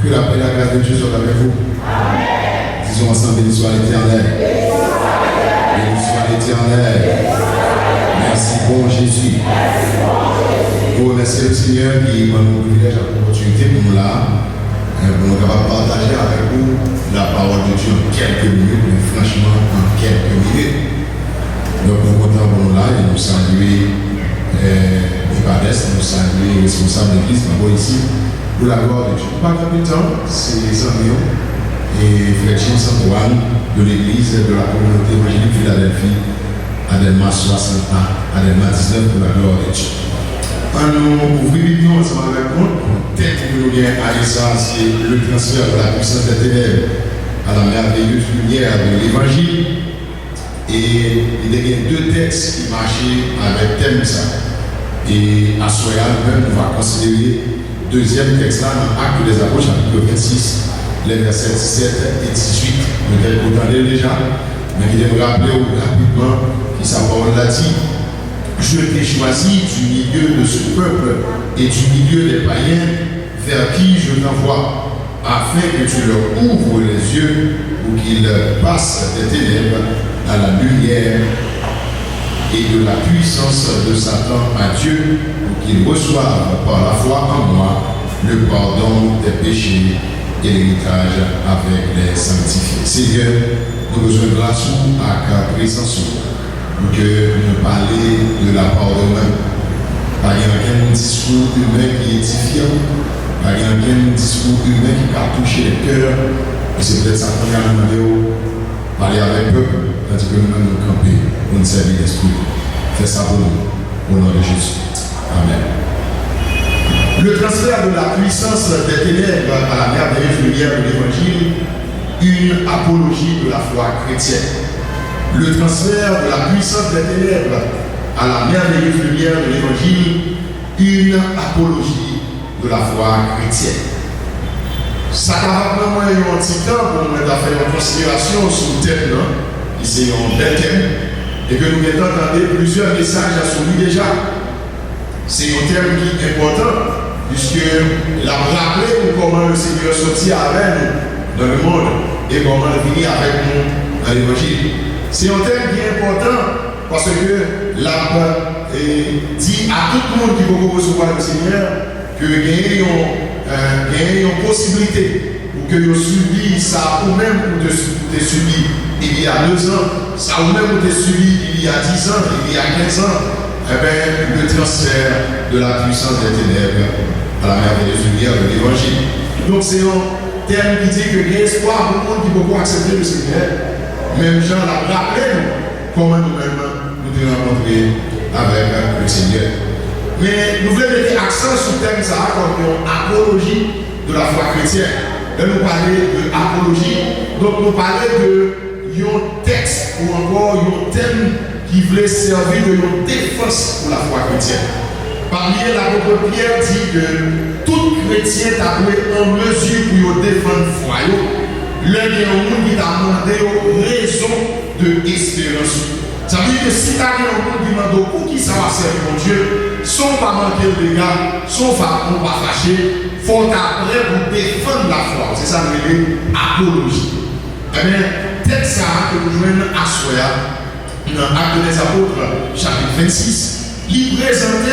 Que la paix et la grâce de Dieu soient avec vous. Amen. Disons ensemble, béni soit l'Éternel. Béni soit l'Éternel. Merci bon Jésus. Nous remercions le Seigneur qui m'a donné l'opportunité pour nous là, pour nous capables de partager avec vous la parole de Dieu en quelques minutes, mais franchement en quelques minutes. Donc nous comptons pour nous là et nous saluer Nicodès, nous saluer les responsables de l'Église, nous ici pour la gloire de Dieu. Pas de temps, c'est les amis et Frère Saint-Antoine de l'Église de la communauté évangélique Philadelphie, Adelma 60 ans, Adelma 19 pour la gloire de Dieu. Nous ouvrons ensemble avec nous, peut-être que nous avons à ça, c'est le transfert de la puissance des ténèbres à la merveilleuse lumière de l'Évangile. Et il y a deux textes qui marchaient avec thème ça. Et à Soya, nous-mêmes, nous allons considérer le deuxième texte là dans Actes des Apôtres, chapitre 26, les versets 17 et 18. Peut-être que vous entendez déjà, mais il faut rappeler rapidement qui sa parole l'a dit. Je t'ai choisi du milieu de ce peuple et du milieu des païens vers qui je t'envoie, afin que tu leur ouvres les yeux pour qu'ils passent des ténèbres à la lumière et de la puissance de Satan à Dieu, pour qu'ils reçoivent par la foi en moi le pardon des péchés et l'héritage avec les sanctifiés. Seigneur, nous besoin de grâce à présence pour que nous parlions de la part de nous. Pas aucun discours humain qui est édifiant, pas aucun discours humain qui va toucher les cœurs. Et c'est peut-être ça qu'on a demandé parler avec eux, tandis que nous-mêmes nous camper pour nous servir l'esprit. Fais ça pour nous, au nom de Jésus. Amen. Le transfert de la puissance des ténèbres à la merveilleuse lumière de l'Évangile, une apologie de la foi chrétienne. Le transfert de la puissance des ténèbres à la merveilleuse lumière de l'Évangile, une apologie de la foi chrétienne. Ça va vraiment un petit temps pour nous mettre à faire une considération sur le thème, qui c'est un bel thème, et que nous avons entendu plusieurs messages à celui déjà. C'est un thème qui est important, puisque la rappelé comment le Seigneur sortit avec nous dans le monde et comment il finit avec nous dans l'Évangile. C'est un thème qui est important parce que la dit à tout le monde qui veut recevoir le Seigneur que il y a une possibilité pour que vous subiez ça ou même pour te subir il y a 2 ans, ça ou même pour te subir il y a 10 ans, il y a 15 ans, eh bien, le transfert de la puissance des ténèbres à la merveilleuse lumière de l'Évangile. Donc c'est un thème qui dit que il y a espoir pour le monde qui peut accepter le Seigneur. Même Jean l'a rappelé comment nous-mêmes nous devons rencontrer avec le Seigneur. Mais nous voulons mettre accent sur le thème ça comme une apologie de la foi chrétienne. Et nous parler de apologie, donc nous parler de un texte ou encore un thème qui voulait servir de une défense pour la foi chrétienne. Parmi l'apôtre Pierre dit que tout chrétien a été en mesure pour défendre la foi. L'un des gens qui t'a demandé raison de espérance. Ça veut dire que si tu as un monde qui demande pour qui ça va servir mon Dieu, sans pas manquer de dégâts, sans pas fâcher, il faut être prêt pour défendre la foi. C'est ça l'apologie. Eh bien, texte ça que nous jouons à Soya, dans Actes des Apôtres, chapitre 26, il présente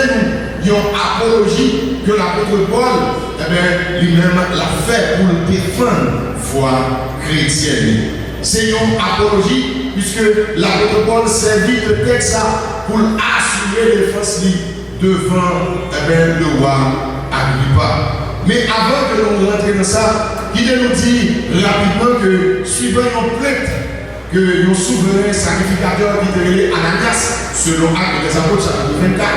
nous une apologie que l'apôtre Paul, eh bien, lui-même l'a fait pour défendre la foi chrétienne. C'est une apologie, puisque l'apôtre Paul servit de texte pour assurer les forces devant le roi Agrippa. Mais avant que nous rentrions dans ça, il nous dit rapidement que suivant un prêtre, que nos souverains sacrificateurs qui étaient Ananias, selon Actes des Apôtres, chapitre 24,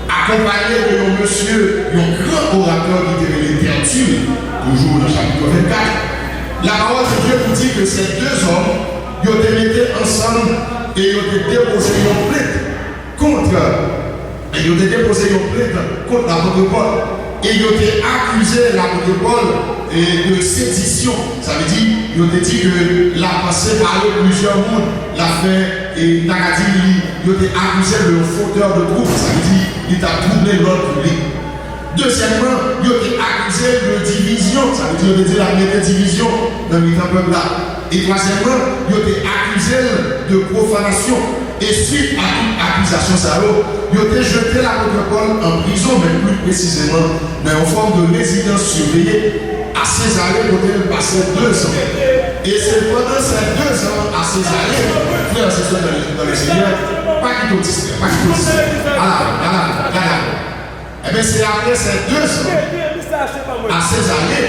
accompagné de nos monsieur, un grand orateur qui était Tertulle, toujours dans le chapitre 24, la parole de Dieu nous dit que ces 2 hommes, ils ont été ensemble et ils ont déposé une plainte contre l'apôtre Paul. Et ils ont accusé l'apôtre Paul de sédition. Ça veut dire qu'ils ont dit que la pensée parlait plusieurs mondes, l'a fait et Nakadi, ils ont accusé de fauteur de trouble. Ça veut dire qu'il a troublé l'ordre public. Deuxièmement, ils ont accusé de division. ça veut dire qu'il y a des divisions dans le peuple là. Et troisièmement, il a été accusé de profanation. Et suite à toute accusation, ça il a été jeté l'apôtre Paul en prison, mais plus précisément dans une forme de résidence surveillée à Césarée, où il passait 2 ans. Et c'est pendant ces 2 ans à Césarée, frère, c'est ça dans le Seigneur, pas qu'il t'autiste, pas qu'il t'autiste. Eh bien, c'est après ces 2 ans à Césarée,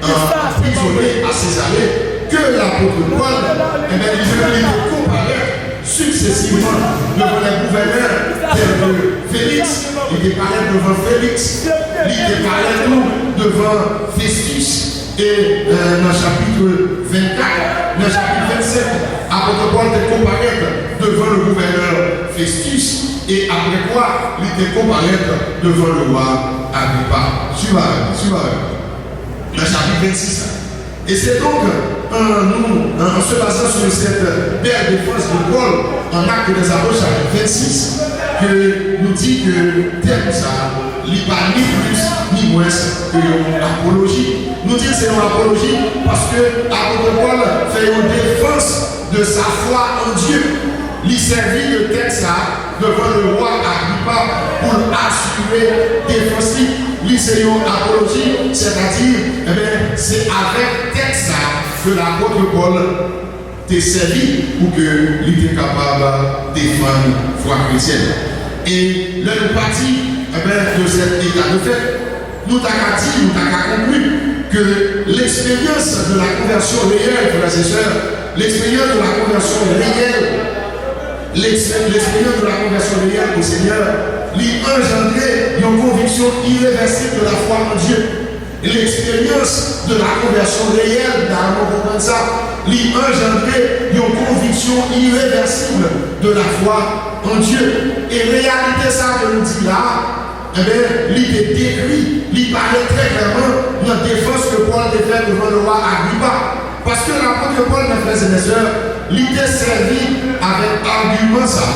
emprisonné à Césarée, que l'apôtre Paul, eh bien, il veut comparer successivement devant les gouverneurs de Félix, il est parlé devant Félix, il est parlé devant Festus, et dans le chapitre 24, dans le chapitre 27, apôtre Paul était comparé devant le gouverneur Festus, et après quoi, il était comparé devant le roi Agrippa. Suivez. Dans le chapitre 26. Et c'est donc nous, en se basant sur cette belle défense de Paul en Actes des Apôtres, chapitre 26, que nous dit que tel ça, il n'y a pas ni plus ni moins que une apologie. Nous disons que c'est une apologie parce que l'apôtre Paul fait une défense de sa foi en Dieu. Il servit le texte devant le roi Agrippa pour assurer défensive. Il c'est une apologie, c'est-à-dire, c'est avec texte que l'apôtre Paul t'est servi pour qu'il était capable de défendre la foi chrétienne. Et là, nous partons de cet état de fait. Nous avons conclu que l'expérience de la conversion réelle, frères et sœurs, l'expérience de la conversion réelle, l'expérience de la conversion réelle au Seigneur, lui engendrer une conviction irréversible de la foi en Dieu. L'expérience de la conversion réelle, dans le monde comme ça, lui engendrer une conviction irréversible de la foi en Dieu. Et réalité, ça que nous dit là, eh bien, il est décrit, il paraît très clairement dans la défense que Paul a fait devant le roi Agrippa. Parce que l'apôtre Paul, mes frères et mes sœurs, il était servi avec argument ça.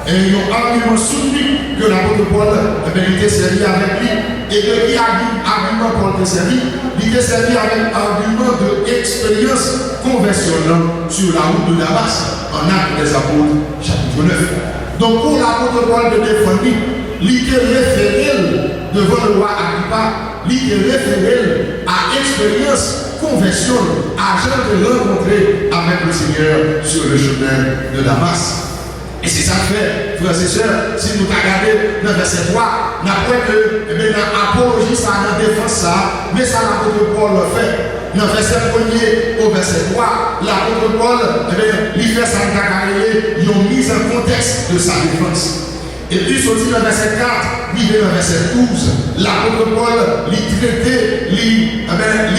Et ils ont argument soutenu que l'apôtre Paul était servi avec lui. Et de qui argument Paul était servi? Il était servi avec argument d'expérience conversionnelle sur la route de Damas, en Actes des Apôtres, chapitre 9. Donc pour l'apôtre Paul de défendre, il était référé devant le roi Agrippa, il était référé à expérience conversion, agent de rencontrer avec le Seigneur sur le chemin de Damas. Et c'est ça que fait, frères et sœurs, si nous regardons dans le verset 3, nous avons que dans l'apologie, ça, dans la défense, ça, mais ça, l'apôtre Paul le fait. Dans le verset 1er au verset 3, l'apôtre Paul, il fait ça, il a mis en contexte de sa défense. Et puis, sorti dans le verset 4, il est dans le verset 12, l'apôtre Paul, il traitait, il râlait,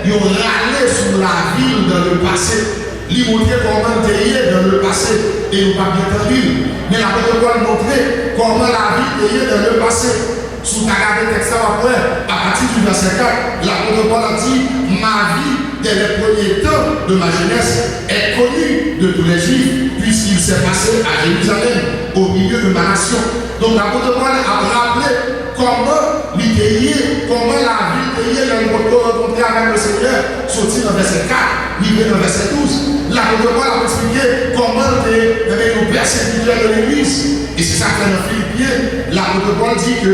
il râlait sur la ville dans le passé. Il montrait comment il était dans le passé et nous pas bien entendu. Mais l'apôtre Paul montrait comment la vie était dans le passé. Sous ta garde texte après, à partir du verset 4, l'apôtre Paul a dit: ma vie dès les premiers temps de ma jeunesse est connue de tous les Juifs, puisqu'il s'est passé à Jérusalem, au milieu de ma nation. Donc l'apôtre Paul a rappelé comment l'idée, comment la vie était dans le rencontré avec le Seigneur, sorti dans le verset 4, livré dans le verset 12. L'apôtre Paul a expliqué comment nous persécuteurs de l'Église. Et c'est ça que dans Philippiens, l'apôtre Paul dit que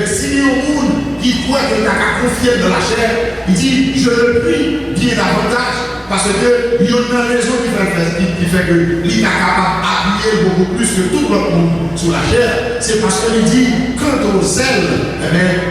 s'il y a un monde qui croit qu'il n'a qu'à confier dans la chair, il dit: je le prie bien davantage. Parce que il y a une raison qui fait que l'État est capable d'appuyer beaucoup plus que tout le monde sur la chair. C'est parce qu'il dit: quant aux zèles,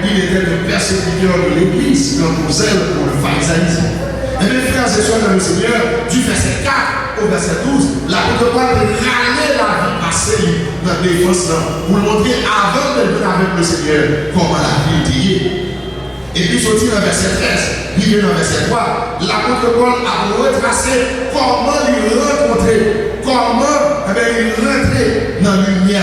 il était le persécuteur de l'Église, quant aux zèles pour le pharisaïsme. Et mes frères et sœurs dans le Seigneur, du verset 4 au verset 12, l'apôtre Paul râlait la vie passée dans la défense pour montrer avant de venir avec le Seigneur comment la vie était. Et puis, sorti dans le verset 13, il vient dans le verset 3, l'apôtre Paul a retracé comment il rencontrer, comment il rentrer dans la lumière.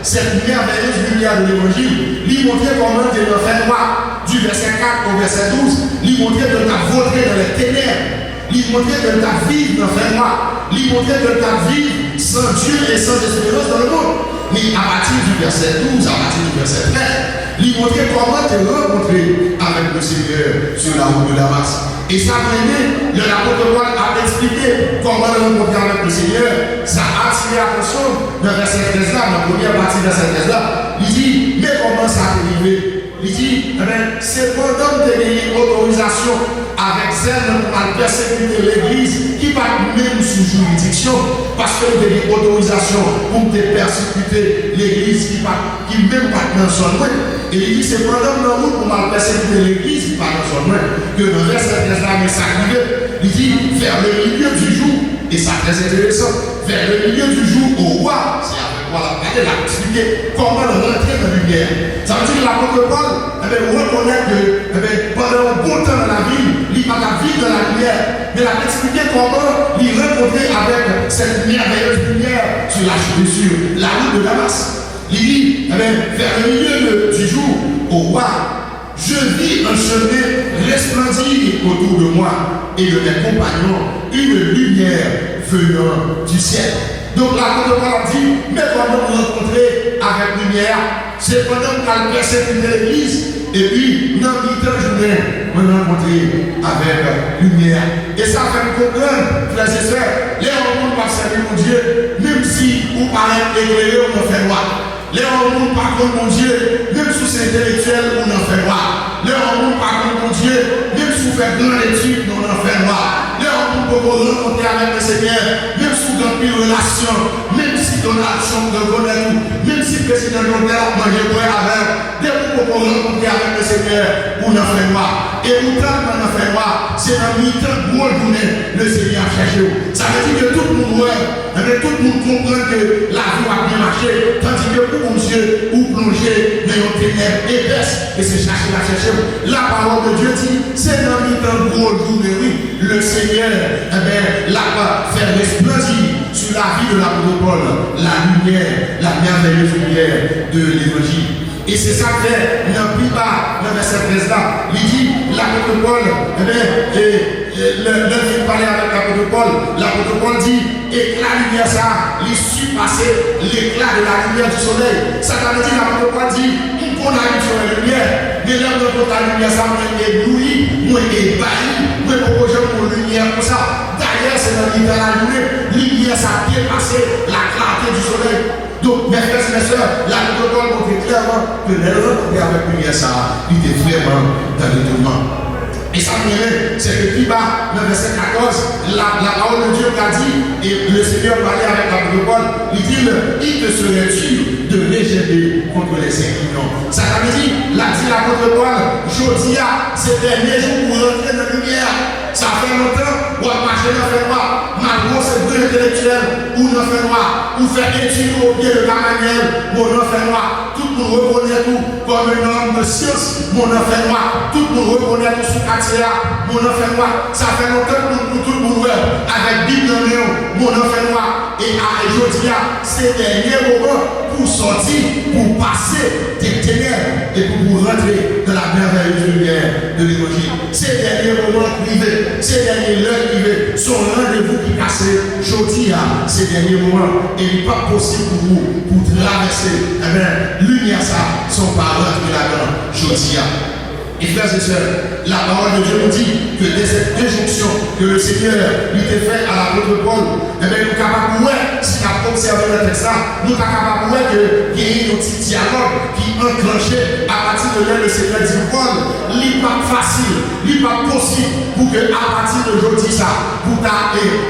Cette merveilleuse lumière de l'évangile, lui montrer comment tu es fait noir, du verset 4 au verset 12, lui montrer que tu as voté dans les ténèbres, lui montrer que tu as vécu dans le fait noir, lui montrer que tu as vécu sans Dieu et sans espérance dans le monde. Mais à partir du verset 12, à partir du verset 13, lui montrer comment tu es rencontré avec le Seigneur sur la route de Damas. Et ça venait, l'apôtre Paul a expliqué comment rencontrer avec le Seigneur. Ça a attiré l'attention dans verset 13 là, dans la première partie de verset 13 là. Il dit, mais comment ça a arrivé? Il dit, c'est pendant que j'ai autorisation avec zèle pour persécuter l'église qui va même sous juridiction, parce que j'ai des autorisations pour persécuter l'église qui même pas dans son nom. Et il dit, c'est pendant que nous pour persécuter l'église qui pas dans son nom que dans le verset 13 là, mais ça arrive. Il dit, vers le milieu du jour, et ça très intéressant, vers le milieu du jour au roi, c'est avec quoi il a expliqué comment rentrer dans la lumière. Ça veut dire que l'apôtre Paul reconnaît que pendant un bon temps dans la ville, il n'a pas vivre dans la lumière, mais il a expliqué comment il rencontrait avec cette merveilleuse lumière sur la route de Damas. Il dit, vers le milieu du jour au roi, je vis un chemin resplendir autour de moi et de mes compagnons une lumière venant du ciel. Donc l'apôtre Paul a dit, mais pendant nous rencontrer avec lumière, c'est pendant qu'elle persécute l'église, et puis dans le temps journée, on nous rencontrer avec lumière. Et ça fait me comprendre, frères et sœurs, les hommes pas servir mon Dieu, même si vous paraît éclairé, on en fait droit. Les hommes par contre mon Dieu, même sous c'est intellectuel, on en fait droit. Les hommes par contre mon Dieu, même sous fait grande étude, on en fait droit. Les hommes pour rencontrer avec le Seigneur, même sous dans une relation, même si Donald Trump reconnaît tout, même si le président Londres a mangé pour avec, dès pour rencontrer avec le Seigneur, on en fait droit. Et pourtant, on en fait droit, c'est dans le temps de journée, le Seigneur a cherché. Ça veut dire que tout le monde, tout le monde comprend que la vie a bien marché, tandis que pour mon Dieu, ou plonger dans une ténèbres épaisse, et c'est chercher la chercher. La parole de Dieu dit, c'est dans le temps de journée, oui, le Seigneur, l'a fait resplendir sur la vie de l'apôtre Paul, la lumière, la merveilleuse lumière de l'évangile. Et c'est ça que fait, dans plus bas, dans verset 13 là, il dit, l'apôtre Paul, le parler avec l'apôtre Paul dit, et la lumière ça, il surpassait l'éclat de la lumière du soleil. Ça veut dire, l'apôtre Paul dit, on a eu sur la lumière, mais là, on a la lumière, ça m'a ébloui, moi ébahi, moi pour que j'ai pour lumière comme ça. D'ailleurs, c'est dans la lumière, lumière ça a dépassé la clarté du soleil. Donc, mes frères et mes soeurs, l'apôtre Paul montrait clairement que les rencontres avec la lumière ça, il était vraiment dans l'étonnement. Et ça c'est que plus bas, dans le verset 14, la parole de Dieu a dit, et le Seigneur parlait avec l'apôtre Paul, il dit, il te serait dur de légender contre les inclinants. Ça veut dire, l'apôtre Paul, je dis, ces derniers jours pour rentrer dans la lumière, ça fait longtemps, on va marcher dans le noir, malgré ces deux intellectuels, ou dans le noir, ou faire études au pied de la manière, mon enfant noir, tout le monde reconnaît tout comme un homme de science, mon enfant noir, tout le monde reconnaît tout sous quartier, mon enfant noir, ça fait longtemps que tout le monde avec Bible dans le mon enfant noir, et aujourd'hui, ces derniers moments pour sortir, pour passer des ténèbres et pour rentrer dans la merveilleuse lumière de l'évangile. Ces derniers moments privés, ces derniers heures privées, sont rendez-vous qui cassé. Aujourd'hui, ces derniers moments, et il n'est pas possible pour vous, pour traverser. Eh bien, lumière ça, son parole de la dedans aujourd'hui. Et frères et sœurs, la parole de Dieu nous dit que dès cette injonction que le Seigneur lui a fait à l'apôtre Paul, eh bien, nous sommes capables, si nous avons observé le texte là, nous sommes capables qu'il y ait un petit dialogue qui enclenché à partir de là, le Seigneur dit Paul, il n'est pas facile, il n'est pas possible pour que à partir d'aujourd'hui, ça, pour t'échapper,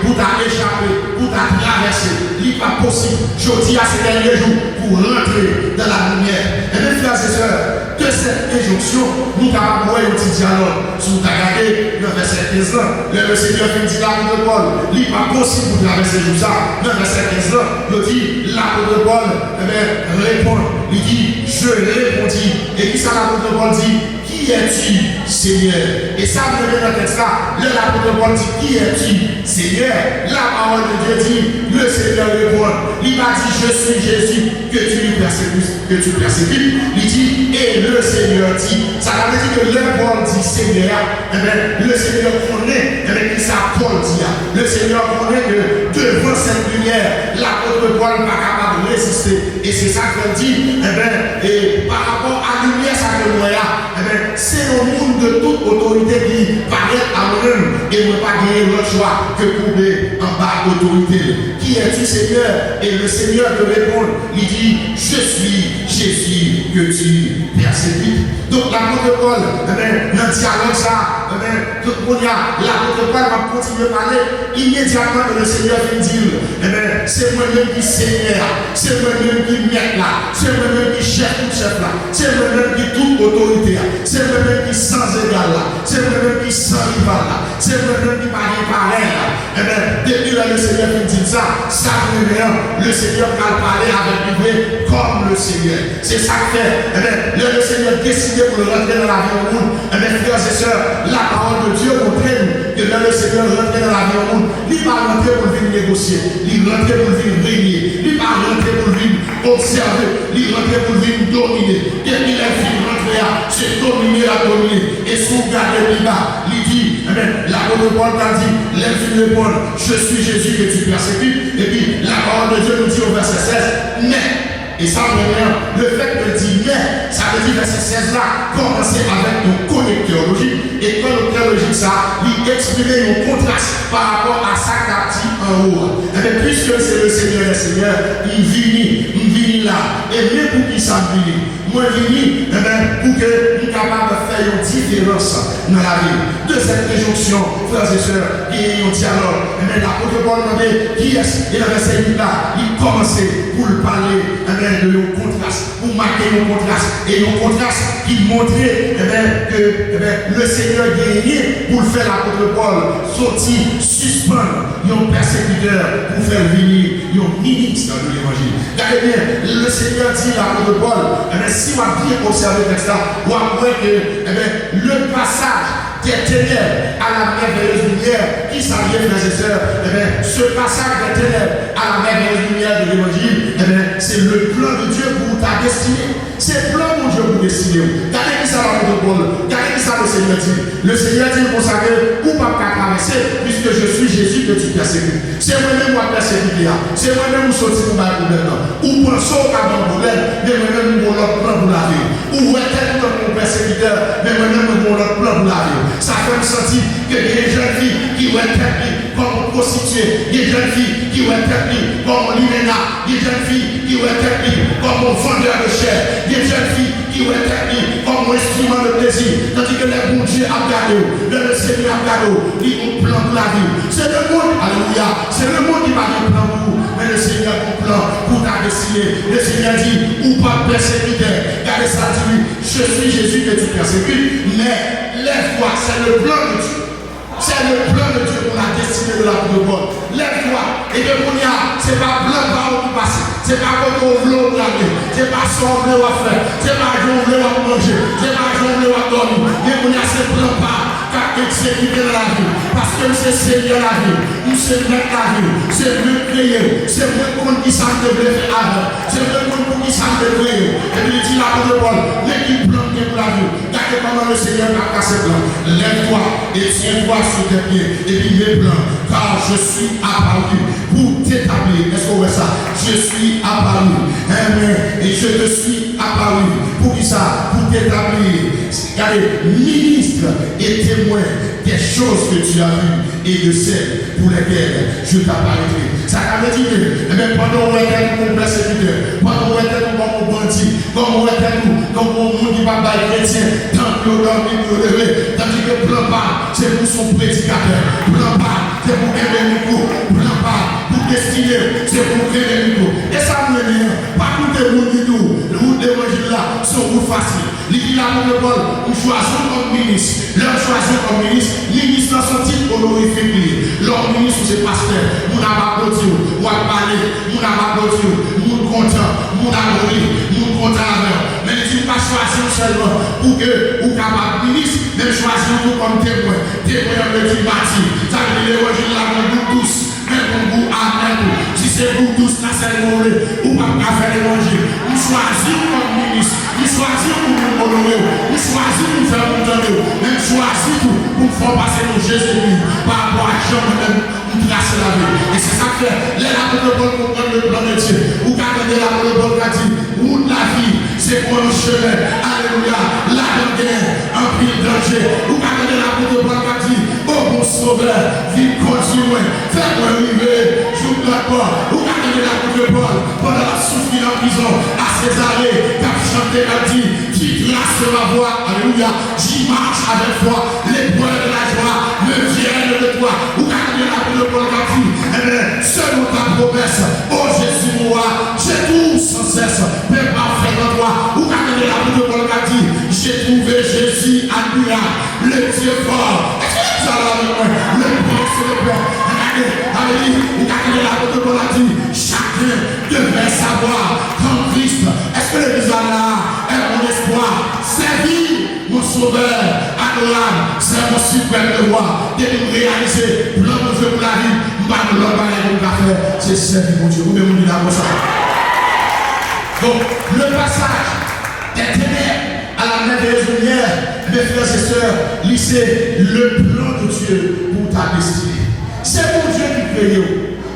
pour traverser, il n'est pas possible, aujourd'hui à ces derniers jours, pour rentrer dans la lumière. Et bien, frères et sœurs, de cette injonction, nous avons un petit dialogue. Si vous regardez le verset 15 là, le Seigneur fait dire l'apôtre Paul, il n'est pas possible pour traverser tout ça. Le verset 15 là, il dit, l'apôtre Paul répond, il dit, je répondis. Et qui ça l'apôtre Paul dit, qui es-tu, Seigneur? Et ça, vous venez dans le texte là, l'apôtre Paul dit, qui es-tu, Seigneur? La parole de Dieu dit, le Seigneur répond, il m'a dit, je suis Jésus, que tu persécutes, Il dit, et le Seigneur dit, ça veut dire que le Paul dit, dit Seigneur, le Seigneur connaît qui ça Paul dit. Le Seigneur connaît que devant cette lumière, l'apôtre Paul n'est pas capable de résister. Et c'est ça qu'il dit, et par rapport à la lumière, ça que nous c'est au monde de toute autorité qui paraît à nous-mêmes et ne pas gagner l'autre choix que couper en bas d'autorité. Qui es-tu, Seigneur? Et le Seigneur te répond, il dit, je suis Jésus que tu persécutes. Donc l'apôtre Paul, dans le dialogue ça, l'apôtre Paul va continuer à parler immédiatement que le Seigneur vient dire, c'est moi-même qui Seigneur, c'est moi-même qui maître là, c'est moi-même qui chef tout chef là, c'est moi-même qui toute autorité là, c'est moi-même qui sans égal là, c'est moi-même qui sans rival là, c'est moi-même qui pareil là. Depuis là le Seigneur vient dire ça, le Seigneur va parler avec lui comme le Seigneur. C'est ça que fait. Le Seigneur décide pour le rentrer dans la vie au monde. Frères et sœurs, la parole de Dieu montre que le Seigneur rentre dans la vie au monde. Il va rentrer pour venir négocier, il rentre pour venir régner, il va rentrer pour venir observer, il rentre pour venir dominer. Dès qu'il est fini rentrer, c'est dominer la dominer et sauvegarder le bas. Il dit, l'apôtre Paul t'a dit, l'enfant répond, je suis Jésus que tu persécutes. Et puis la parole de Dieu nous dit au verset 16, mais. Et ça, le fait de dire mais, ça veut dire verset 16 là, commencer avec nos connecteurs logiques. Et connecteur logique, ça, il exprimer un contraste par rapport à ça qu'a dit en haut. Et puisque c'est le Seigneur, il vient là. Et même pour qui ça vient, moi vini, pour que nous soyons capables de faire une différence dans la vie. De cette injonction, frères et sœurs, il y a un dialogue. L'apôtre Paul demandait qui est-ce? Et le verset 8 là, il commençait pour le parler de nos contrastes, pour marquer nos contrastes. Et nos contrastes qui montraient que le Seigneur gagné pour faire l'apôtre Paul sortir, suspendre un persécuteur pour faire venir un ministre de l'évangile. Regardez bien, le Seigneur dit à l'apôtre Paul, si on a bien observé le texte là, on voit que le passage des ténèbres à la merveilleuse lumière, qui s'arrive, frères et sœurs, ce passage des ténèbres à la merveilleuse lumière de l'évangile, c'est le plan de Dieu pour ta destinée. C'est le plan de Dieu pour destiner. Regardez qui ça va pour Paul. Regardez qui ça le Seigneur dit. Le Seigneur dit pour ça que vous ne pouvez pas traverser, puisque je suis Jésus que tu persécutes. C'est moi-même qui persécuté. C'est moi-même qui sorti pour ma problème. Ou pensons à mon problème, mais moi-même qui l'autre plan pour la vie. Ou est-ce mon persécuteur, mais moi-même qui l'autre plan pour la vie. Ça fait me sentir que des jeunes filles qui vont être comme prostituées, des jeunes filles qui vont être comme liména, des jeunes filles qui vont être comme vendeur de chair, des jeunes filles qui vont être comme instrument de plaisir, tandis que les bons dieux a gardé, le Seigneur a gardé, ils ont plan pour la vie. C'est le monde, alléluia, c'est le monde qui va un plan pour vous, mais le Seigneur a un plan pour ta destinée. Le Seigneur dit, ou pas persécuteur, car ça dit, je suis Jésus que tu persécutes, mais lève-toi, c'est le plan de Dieu. C'est le plan de Dieu pour la destinée de la vie de Paul. Lève-toi. Et que pour c'est pas blanc par où passer. C'est pas comme on veut au planer. C'est pas ce qu'on veut faire. C'est pas ce qu'on veut manger. C'est pas ce qu'on veut dormir. Mais pour c'est blanc par car exécuter la vie. Parce que c'est Seigneur la vie. Nous c'est mettre la vie. C'est mieux créer. C'est mieux qu'on qui s'en devait faire avant. C'est mieux qu'on qui s'en devait créer. Et puis il dit la parole de Paul. Mais qui plante pour la vie. Regardez comment le Seigneur a cassé blanc. Lève-toi et tiens-toi sur tes pieds. Et puis mets blanc. Car je suis apparu pour t'établir. Est-ce qu'on voit ça? Je suis apparu. Et je te suis apparu. Pour qui ça? Pour t'établir. Regardez, ministre et témoin des choses que tu as vues et de celles pour lesquelles je t'apparaîtrai. Ça veut dire, pendant où était mon persécuteur, pendant où était mon bandit, comme où était nous, comme mon monde qui va bailler chrétien, tant que l'homme est levé, tandis que plan pas, c'est pour son prédicateur, plan pas, c'est pour aimer le micro, plan pas, pour destiner, c'est pour créer le micro. Et ça me dit, pas tout le monde du tout, le route d'évangile là, sont pour facile. Il dit là pour le Paul, nous choisissons comme ministre, leur choisissons comme ministre dans son titre honorifique. Leur ministre c'est pasteur, nous n'avons pas applaudi, nous avons parlé, nous n'avons pas applaudi, nous content, nous avons ri, nous content avec. Mais il ne dit pas choisir seulement pour que vous capable ministre, mais choisir vous comme témoin. Témoin de Dieu bâti. Ça veut dire l'évangile là pour nous tous, même pour vous avec vous. Si c'est vous tous là, c'est le mauvais, ou pas faire l'évangile. Nous choisissons comme ministre, nous choisissons pour nous honorer, nous choisissons pour faire nous donner. choisi pour faire passer nos Jésus par rapport à Jean-même, pour tracer la vie. Et c'est ça que les apôtres Paul comprennent le plan de Dieu. Ou qu'attendez l'apôtre Paul qui a dit, route la vie, c'est pour un chemin. Alléluia. La dernière, un pile danger. Ou qu'attendez l'apôtre Paul qui a dit, oh mon sauveur, vive continue, fais-moi arriver, joue la porte. Ou qu'attendez l'apôtre Paul pendant la souffrir en prison à Césarée, qui a chanté, qui a dit, qui trace ma voie. Alléluia. J'y marche avec foi. Les points de la joie me viennent de toi. Ou qu'attendez l'apôtre Paul qui a dit, eh bien, selon ta promesse, oh Jésus moi, j'ai tout sans cesse, mais parfait en toi. Ou qu'attendez l'apôtre Paul qui a dit, j'ai trouvé Jésus admirable, le Dieu fort. Le prince et le père. Regardez, l'apôtre Paul a dit, chacun devait savoir qu'en Christ, est-ce que le visa là est mon espoir? Servir mon sauveur, adorable, c'est mon suprême devoir. De nous réaliser, plan de Dieu pour la vie, pas de l'homme à faire, c'est servir mon Dieu. Vous pouvez me dire comme ça. Donc, le passage des ténèbres à la merveilleuse lumière, mes frères et sœurs, lisez le plan de Dieu pour ta destinée. C'est mon Dieu qui crée.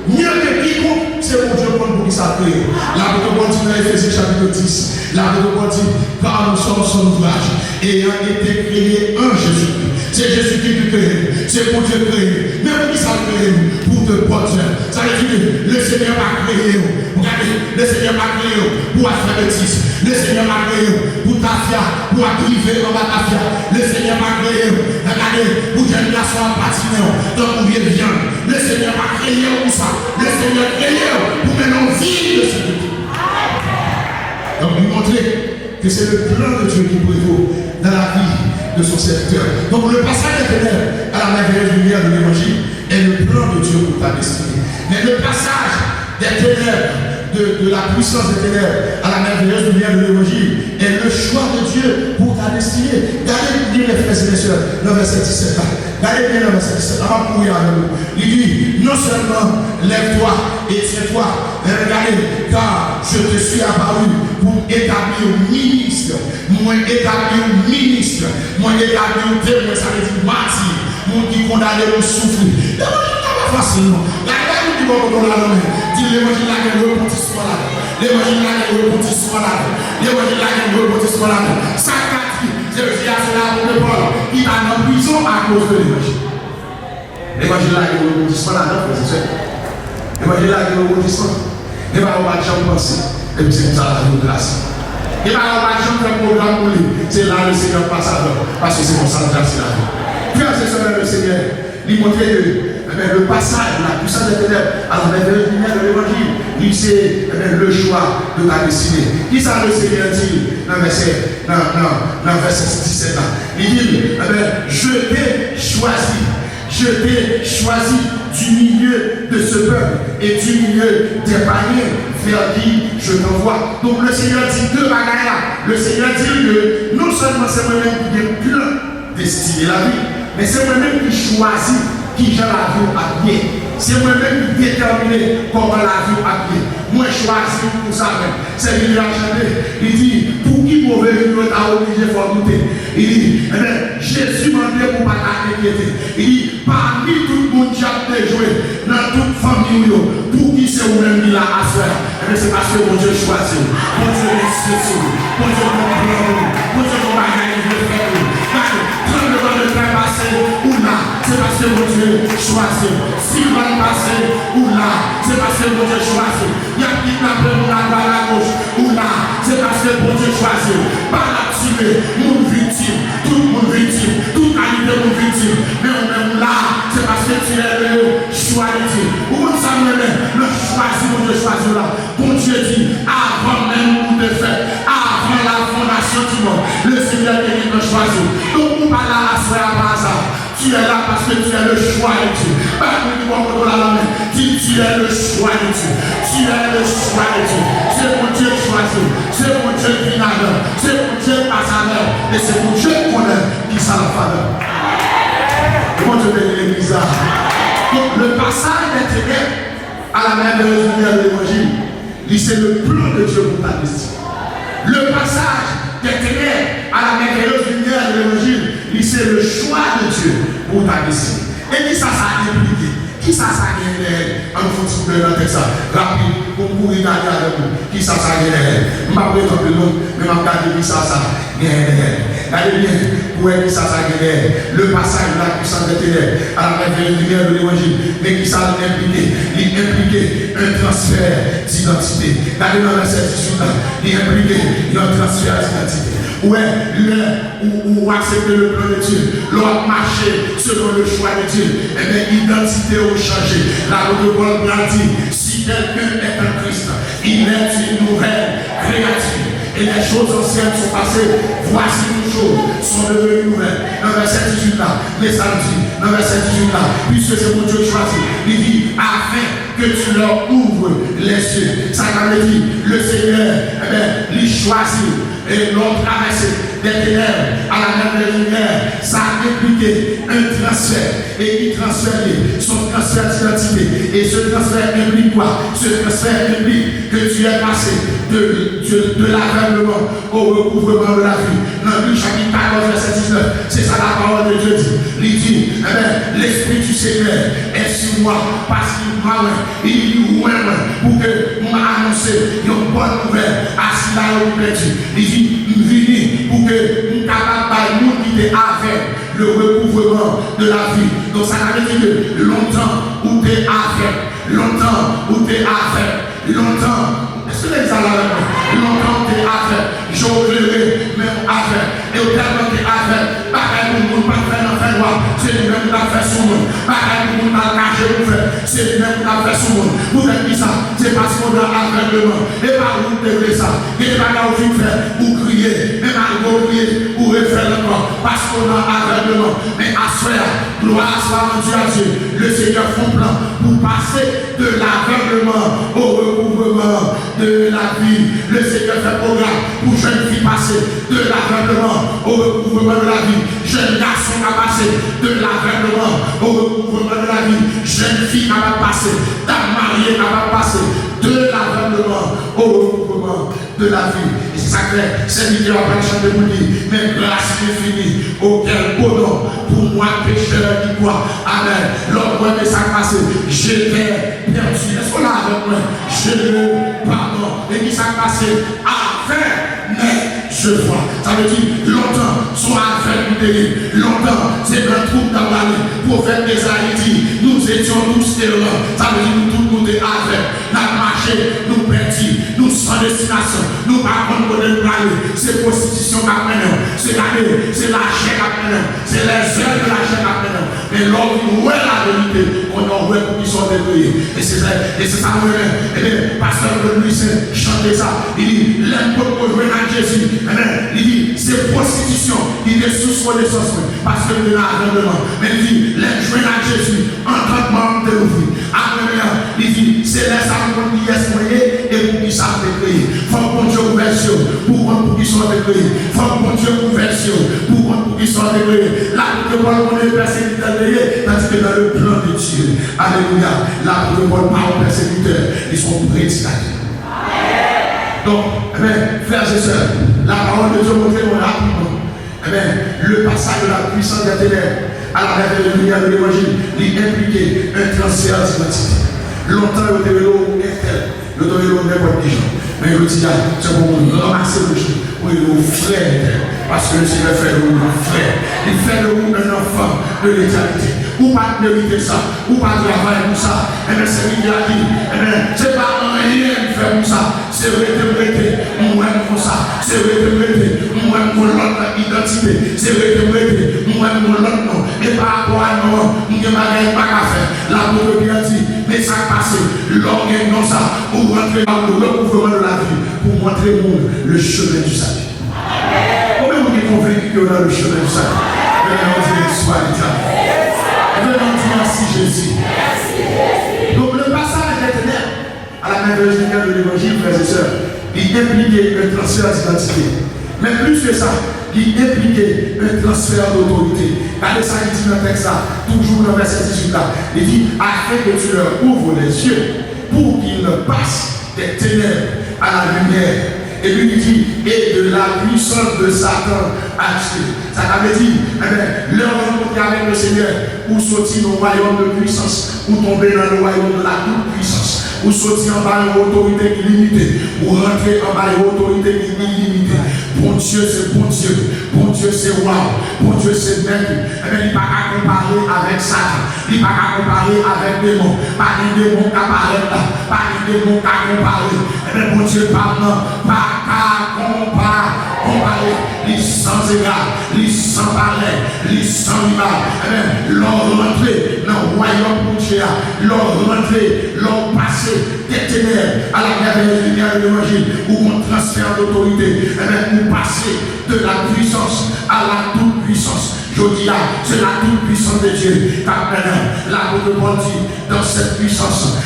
Mieux que quiconque, c'est mon Dieu pour qui ça crée. L'apôtre Paul dit dans Éphésiens chapitre 10, l'apôtre Paul dit, car nous sommes son ouvrage, ayant été créés en Jésus-Christ. C'est Jésus qui nous crée, c'est pour Dieu créé. Mais pour qui ça crée? Pour te porter. Ça veut dire que le Seigneur m'a créé. Regardez, le Seigneur m'a créé pour faire bêtise. Le Seigneur m'a créé pour ta fia, pour arriver dans ta fia. Le Seigneur m'a créé, regardez, pour jeune garçon à patiner, donc pour bien viande. Le Seigneur m'a créé pour ça. Le Seigneur m'a créé pour maintenant vivre de ce Dieu. Donc, lui montrer que c'est le plan de Dieu qui prévaut dans la vie de son serviteur. Donc, le passage des ténèbres à la merveilleuse lumière de l'évangile est le plan de Dieu pour ta destinée. Mais le passage des ténèbres, de la puissance des ténèbres à la merveilleuse lumière de l'évangile est le choix de Dieu pour ta destinée. Regardez bien les frères et les sœurs, le verset 17 là. Regardez bien le verset 17. On va courir avec nous. Il dit, non seulement lève-toi et tiens-toi, mais regardez, car je te suis apparu pour établir un ministre. Moi établir un ministre. Moi établir un témoin, ça veut dire martyr. Moi qui condamne le souffrir. Facilement. La guerre qui va dans la main. Dit l'évangile là, il y a un retentissement là. L'évangile là, il y a un retentissement là. L'évangile là, il y a un retentissement là. Ça qu'a dit, je veux dire à cela pour le Paul, il va en prison à cause de l'évangile. L'évangile là, il y a un retentissement là, non, c'est ça. L'évangile là, il y a un retentissement. Il va avoir de gens penser. Et puis c'est comme ça la grâce. Il va avoir de gens faire programme pour lui. C'est là le Seigneur passe à l'heure. Parce que c'est comme ça la grâce là. Puis c'est ça le Seigneur. Il montre que le passage de la puissance des ténèbres à la merveilleuse lumière de l'évangile, c'est le choix de ta destinée. Qui ça le Seigneur dit dans verset 17 là? Il dit, je t'ai choisi du milieu de ce peuple et du milieu des païens vers qui je t'envoie. Donc le Seigneur dit deux bagages là. Le Seigneur dit que non seulement c'est moi-même qui ai plein destiné la vie, mais c'est moi-même qui choisis qui j'ai la vie à pied. C'est moi-même qui détermine comment la vie à pied. Moi, je choisis pour ça même. C'est lui qui a chanté. Il dit, pour qui mauvais nous a obligé de goûter. Il dit, Jésus m'a dit pour ne pas t'inquiéter. Il dit, parmi tout le monde qui a joué, dans toute famille, pour qui c'est vous-même qui l'a à faire. C'est parce que mon Dieu choisit. Mon Dieu est mon Dieu mon Dieu c'est parce que mon Dieu choisit. S'il va passer, ou là, c'est parce que mon Dieu choisit. Il y a qui n'a pas à la gauche, ou là, c'est parce que mon Dieu choisit. Pas la tuer, mon victime, tout le monde victime, toute qualité mon victime. Mais on même là, c'est parce que tu es le choisi. Où ça me met, le choisi, mon Dieu choisit là. Mon Dieu dit, avant même de faire, avant la fondation du monde, le Seigneur est le choisi. Donc, on va là à se faire par ça. Tu es là parce que tu es le choix de Dieu. Tu es le choix de Dieu. Tu es le choix de Dieu. C'est mon Dieu choisi. C'est mon Dieu qui n'adore. C'est mon Dieu passateur. Et c'est mon Dieu qu'on aime qui s'en faveur. Comment je vais l'église là? Donc le passage des ténèbres à la merveilleuse lumière de l'évangile, c'est le plan de Dieu pour ta destinée. Le passage des ténèbres à la merveilleuse lumière lumière de l'évangile, c'est le choix de Dieu pour ta destinée. Et qui ça a impliqué? Qui ça a gagné? En fonction de notre texte, rapide, pour courir avec vous. Qui ça a gagné? Je ne vais pas prétendre non, mais je vais regarder qui ça a gagné. Regardez bien, pour qui ça a gagné. Le passage de la puissance des ténèbres à la lumière de l'évangile. Mais qui ça a impliqué? Il impliquait un transfert d'identité. Regardez dans le verset 18, il impliquait un transfert d'identité. Ouais, où accepter le plan de Dieu, l'on marcher selon le choix de Dieu, et bien l'identité a changé. L'apôtre Paul a dit, si quelqu'un est un Christ, il est une nouvelle créature. Et les choses anciennes sont passées, voici les choses sont devenues nouvelles. Dans le verset 18 là, mais ça dit, dans le verset 18 là, puisque c'est mon Dieu choisi, il dit, afin que tu leur ouvres les yeux. Ça veut dire, le Seigneur, eh bien, il choisit. Et l'on traversé des ténèbres à la mer de lumière, ça a impliqué un transfert. Et il transfère son transfert d'identité. Et ce transfert implique quoi? Ce transfert implique que tu es passé de l'aveuglement au recouvrement de la vie. Dans Luc chapitre 14, verset 19, c'est ça la parole de Dieu dit. Il dit, eh bien, l'Esprit du Seigneur est sur moi parce qu'il m'a il dit, ouais, pour que m'a annoncé une bonne nouvelle à ce là où perdu. Il dit, vini pour que nous capable de nous quitter avec le recouvrement de la vie. Donc ça veut dire que longtemps où tu es avec, longtemps où tu es avec, longtemps, est-ce que les salariés, longtemps tu es avec, j'aurai même avec, et au terme tu es avec, pareil pour nous, pas faire l'enfer noir, c'est lui-même qui a fait son monde, pareil pour nous, pas cacher pour faire, c'est lui-même qui a fait son monde. Pour faire qui ça, c'est parce qu'on a aveuglement, et pas où tu veux ça, et pas là où tu fais, ou crier, même à crier, ou refaire le corps, parce qu'on a aveuglement, mais à soi, gloire soit rendue à Dieu, le Seigneur font plan pour passer de l'aveuglement au recouvrement de la vie. Le Seigneur fait programme pour jeune fille passer de l'aveuglement au recouvrement de la vie. Jeune garçon a passé de l'aveuglement au recouvrement de la vie. Jeune fille a passé, dame mariée a passé de l'aveuglement au recouvrement de la vie. Et c'est ça que c'est lui qui va pas chanter pour dire, mais grâce infinie, auquel bonheur pour moi, pécheur qui croit. Amen. L'homme de ça passé, j'étais perdu. Est-ce qu'on a avec moi? Je le pardon. Et qui s'est passé? Afin, mais je vois. Ça veut dire longtemps, soit avec nous longtemps, c'est un troupe dans l'année. Prophète Esaïe dit, nous étions tous errants. Ça veut dire nous tous nous étions avec. Nous avons marché, nous perdus, nous sans destination. Nous pas contre le aller. C'est prostitution maintenant. C'est l'année, c'est la chair maintenant. C'est les heures de la chair maintenant. Mais l'homme nous est la vérité. On en voit pour qu'ils sont débrouillés. Et c'est ça nous est. Et bien, pasteur de lui, c'est chanter ça. Il dit, l'aime pour jouer à Jésus. Il dit, c'est prostitution. Il est sous connaissance. Parce que il a aveuglement. Mais il dit, l'aime jouer à Jésus. En tant que membre de l'ouvrir. Après, il dit, c'est les amours qui sont moyens et pour qu'ils soient débrouillés. Faut que Dieu ouvert pour qu'ils soient débrouillés. Faut que Dieu ouvert pour qu'ils soient débrouillés. Là, nous devons connaître les persécuteurs, tandis que dans le plan de Dieu, alléluia, là, nous devons pas aux persécuteurs, ils sont prédestinés. Donc, frères et sœurs, la parole de Dieu montre rapidement. Le passage de la puissance des ténèbres à la lumière de l'évangile, il impliquait un transfert d'identité. Longtemps, le télélo est tel, le télélo n'est pas de gens. Mais je dis, c'est pour nous ramasser le jeu, pour nous frères, parce que le Seigneur fait de nous frères. Il fait de nous un enfant de l'éternité. Ou pas mériter ça, ou pas travailler pour ça. Et bien, c'est lui qui a dit, c'est pas rien de faire pour ça. C'est vrai de prêter, moi pour ça. C'est vrai de prêter, moi pour l'autre identité. C'est vrai de prêter, moi pour l'autre nom. Et par rapport à nous, nous ne pouvons pas faire. La Bible bien dit, mais ça passe, l'homme est comme ça, pour rentrer dans le recouvrement de la vie, pour montrer au monde le chemin du salut. Combien vous êtes convaincus qu'il y aura le chemin du salut? Venez, on dit, soit l'éternel. Merci Jésus. Donc le passage des ténèbres à la main de l'évangile, frères et sœurs, il impliquait un transfert d'identité. Mais plus que ça, il impliquait un transfert d'autorité. Regardez ça, il dit dans le texte là, toujours dans le verset 18 là, il dit, afin que tu leur ouvres les yeux pour qu'ils passent des ténèbres à la lumière. Et lui il dit, et de la puissance de Satan à Dieu. Ça veut dire, leur rencontre avec le Seigneur, ou sortir dans le royaume de puissance, ou tomber dans le royaume de la toute-puissance, ou sortir en bas de l'autorité illimitée, ou rentrer en bas de l'autorité illimitée. Bon Dieu, c'est bon Dieu. Bon Dieu, c'est roi. Bon Dieu, c'est maître. Il n'y a pas qu'à comparer avec Satan. Il n'y a pas qu'à comparer avec les démons. Pas les démons qui apparaissent là. Pas les démons qui comparer. Bon Dieu, pardon. Pas qu'à comparer. Les sans égal, les sans palais, les sans rival. L'on rentré dans le royaume pour Dieu. L'on rentré, l'on passé des ténèbres à la merveilleuse lumière de l'évangile, où on transfère d'autorité. Pour passer de la puissance à la toute-puissance. Je dis là, c'est la toute-puissance de Dieu. Car maintenant, l'apôtre Paul dit, dans cette puissance,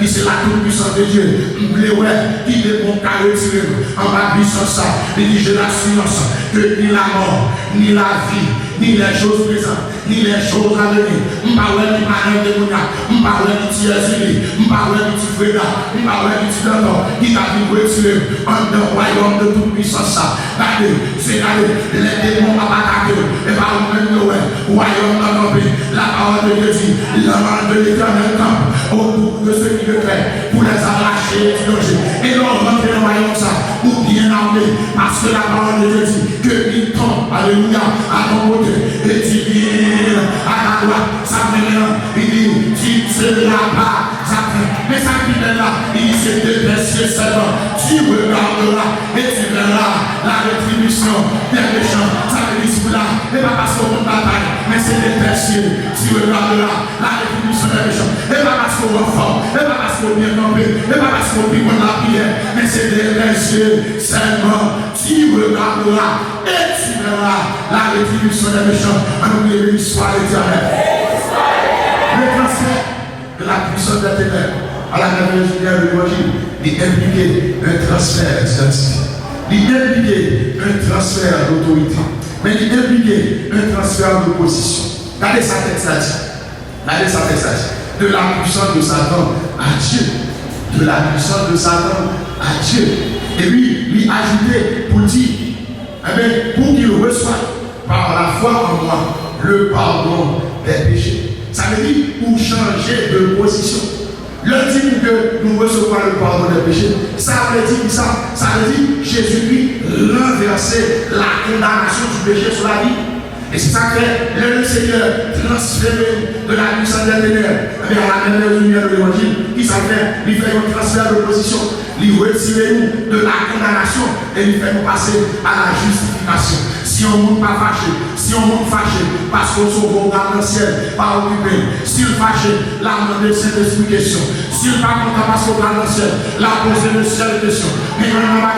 qui c'est la toute-puissance de Dieu, qui est mon cas retiré en ma puissance, il dit, j'ai l'assurance que ni la mort, ni la vie, ni les choses présentes, ni les choses à venir. Je ne parle pas de manière de Mouna, je ne parle pas de Tiazili, je ne parle pas de Freda, je ne parle pas de Tidano, qui t'a vu retiré en le royaume de toute puissance. C'est les démons à attaquer, et par le même royaume dans la parole de Dieu dit, la main de l'Éternel campe autour de ceux qui le créent pour les arracher et les et l'on rentre dans le royaume ça, ou bien armé, parce que la parole de Dieu dit que il tombe, alléluia, à ton côté. Et tu dis à ta droite, ça vient, il dit, tu seras pas, ça fait. Mais ça qui est là, il dit, c'est de verset 7 ans. Tu regarderas et tu verras la rétribution des méchants. Ça veut dire, là, et pas parce qu'on bataille, mais c'est des verset. Tu regarderas la rétribution des méchants. Et pas parce qu'on va fort, et pas parce qu'on vient tomber, et pas parce qu'on vit la prière, mais c'est des versets seulement. Tu regarderas et tu verras la rétribution des méchants. En oubliant l'histoire éternelle. Le transfert de la puissance des ténèbres à la merveilleuse lumière de l'évangile, il impliquait un transfert d'identité. Il impliquait un transfert d'autorité. Mais il impliquait un transfert de position. Regardez sa texte là dit. Regardez sa texte là dit. De la puissance de Satan à Dieu. De la puissance de Satan à Dieu. Et puis, il ajoutait pour dire, pour qu'il reçoive par la foi en moi le pardon des péchés. Ça veut dire pour changer de position. Le dit que nous recevons le pardon des péchés, ça veut dire ça. Ça veut dire Jésus-Christ renverser la condamnation du péché sur la vie. Et c'est ça que le Seigneur transféré de la puissance des ténèbres vers la merveilleuse lumière de l'évangile, qui s'appelle, il fait un transfert de position, il retire nous de la condamnation et il fait nous passer à la justification. Si on ne monte pas fâché, si on monte fâché, parce qu'on se voit dans le ciel, pas occupé, si on fâché, là on a cette explication. Si on ne pas content parce qu'on va dans le ciel, là on pose une seule question. Mais maintenant,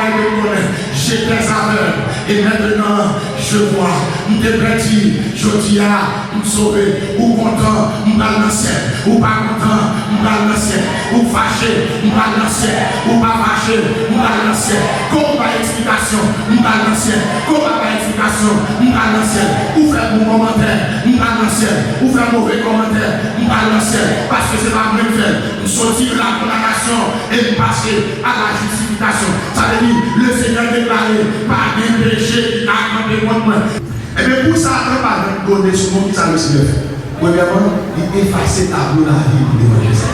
j'étais aveugle et maintenant je vois, nous te petit, je dis à nous sauver, ou content, nous allons dans le ciel, ou pas content, nous allons dans le ciel, ou fâché, nous allons dans le ciel, ou pas fâché, nous allons dans le ciel. Comment pas explication, nous allons dans le ciel, comment pas explication, nous allons dans le ciel, ou faire bon commentaire, nous allons dans le ciel, ou faire mauvais commentaire, nous allons dans le ciel, parce que c'est pas même fait, nous sortir de la condamnation et nous passer à la justification. Ça veut dire, le Seigneur déclaré, par des péchés, à camper contre moi. Et bien pour ça, on va donner ce mot qui ça le Seigneur fait. Premièrement, il efface tableau de la vie pour l'évangile.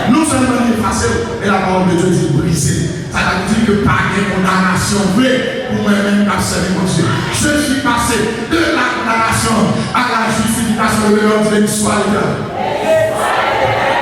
Non seulement il efface, et la parole de Dieu dit briser. Ça veut dire que par des condamnations vraies, pour moi-même, absolument mon Dieu. Je suis passé de la condamnation à la justification de l'ordre de l'histoire de Dieu.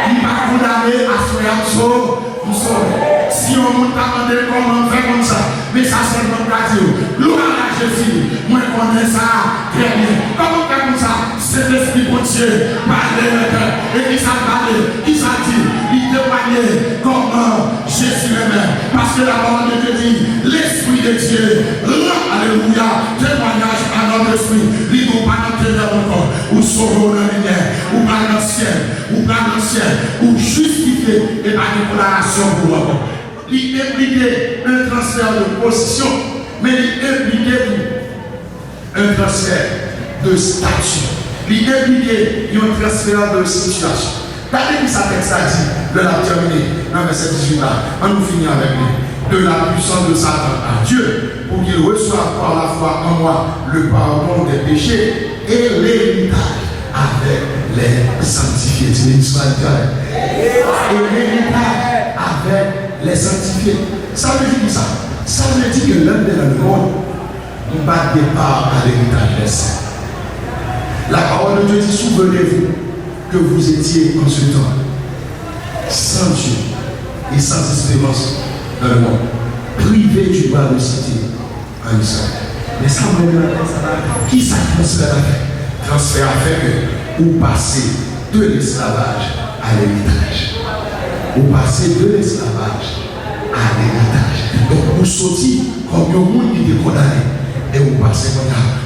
Il m'a condamné à ce nous sommes. Si on ne t'a demandé comment faire comme ça, mais ça c'est notre radio. Gloire à Jésus, moi je connais ça très bien. Comment faire comme ça? C'est l'esprit de Dieu, parle le cœur, et qui s'est parlé, qui s'est dit, il témoignait comment Jésus aimait. Parce que la parole de Dieu dit, l'esprit de Dieu, alléluia, témoignage à notre esprit, il nous pas notre ténèbres encore, ou sauver la lumière, ou par l'ancien, ou justifier et par une condamnation pour l'homme. Il impliquait un transfert de position, mais il impliquait un transfert de statut. Il impliquait un transfert de situation. Regardez qui ça texte a dit, de la terminer dans verset 18 là. On nous finit avec lui. De la puissance de Satan à Dieu, pour qu'il reçoive par la foi en moi le pardon des péchés et l'héritage avec les sanctifiés. Tu es Israël. Et l'héritage avec les sanctifiés. Ça veut dire ça. Ça veut dire que l'homme de le monde, on va départ à l'héritage des saints. La parole de Dieu dit, souvenez-vous que vous étiez en ce temps sans Dieu et sans espérance dans le monde, privé du droit de cité en Israël. Mais ça me met qui ça transfère à faire? Transfert à faire que vous passez de l'esclavage à l'héritage. Vous passez de l'esclavage à l'héritage. Donc vous sortez comme un monde qui est condamné et vous passez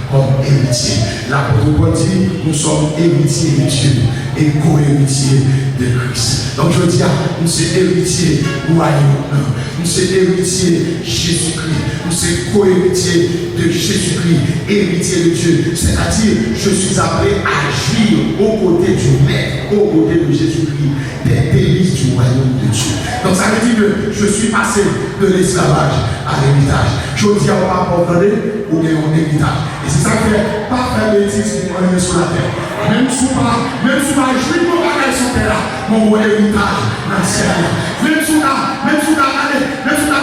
comme héritier. L'apôtre Paul dit, nous sommes héritiers de Dieu et co-héritiers de Christ. Donc je dis, nous sommes héritiers royaume, nous sommes héritiers Jésus-Christ, nous sommes co-héritiers de Jésus-Christ, héritiers de Dieu. C'est-à-dire, je suis appelé à agir aux côtés du Maître, aux côtés de Jésus-Christ, des délices du royaume de Dieu. Donc ça veut dire que je suis passé de l'esclavage à l'héritage. Je dis, on va pardonner ou bien on héritage. Et c'est ça que pas faire de bêtises pour aller sur la terre. Même si on a joué mon bagage sur la terre, mon héritage dans le ciel. Même si on a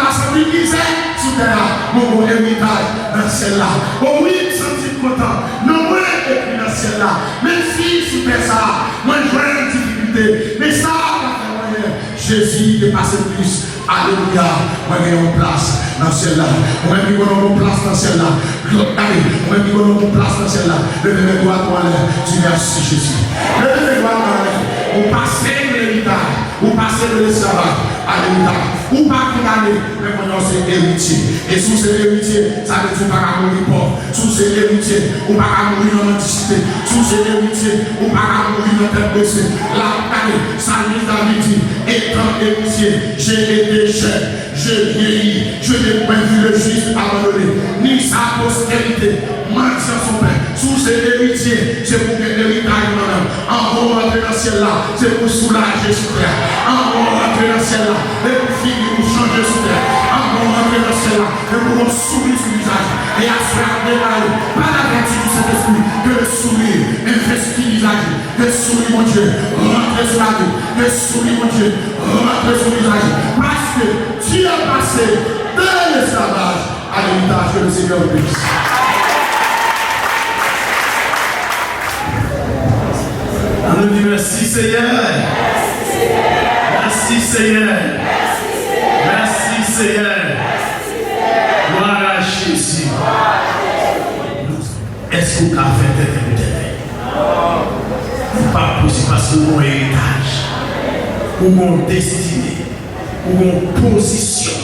passé une misère sur la terre, mon héritage dans le ciel là. Oh oui, je suis content. Non, moi, je dans le ciel là. Même si sur terre ça, moi, je vois une difficulté. Mais ça, Jésus est passé plus. Alléluia. Moi, j'ai une place dans celle-là. Moi, j'ai une place dans celle-là. Allez, moi, j'ai une place dans celle-là. Levez les doigts pour aller. Tu merci Jésus. Levez les doigts pour aller. Vous passez de l'héritage. Vous passez de l'esclavage à l'héritage. Vous pas condamné, mais maintenant c'est héritier. Et sous ces héritiers, ça veut dire pas mourir pauvre. Sous ces héritiers, vous pas mourir en anticipé. Sous ces héritiers, vous pas mourir en tête baissée. La année, ça dit David dit, étant héritier, j'ai été cher, j'ai vieilli, je n'ai pas vu le juste abandonné, ni sa postérité, maintient son père. Sous ces héritiers, c'est pour que l'héritage maintenant, en haut rentrer dans le ciel là, c'est pour soulager sur terre. En haut rentrer dans le ciel là, et pour finir, pour changer sur terre. En haut rentrer dans le ciel là, et pour sourire sur l'usage. Et à se faire démarrer, pas la vertu du Saint-Esprit, que le sourire, investir l'usage, que sourire mon Dieu, rentrer sur la vie, que sourire mon Dieu, rentrer sur l'usage. Parce que tu as passé de l'esclavage à l'héritage que le Seigneur bénisse. On nous dit merci Seigneur. Merci Seigneur. Merci Seigneur. Gloire à Jésus. Est-ce que vous avez fait un vous pas possible parce que vous avez un héritage, vous avez une destinée, vous avez une position,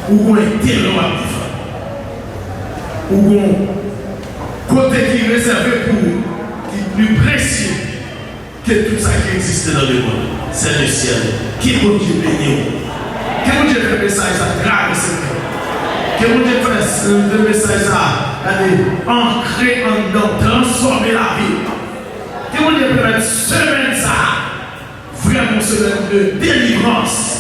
vous avez un terrain à vivre, vous avez un côté qui est réservé pour qui est plus précieux que tout ça qui existe dans le monde. C'est le ciel. Qui peut Dieu bénir? Que Dieu fait le message à grave, Seigneur. Que Dieu fait le message à ancrer en dedans, transformer la vie. Que Dieu fait semer ça, vraiment semaine de délivrance.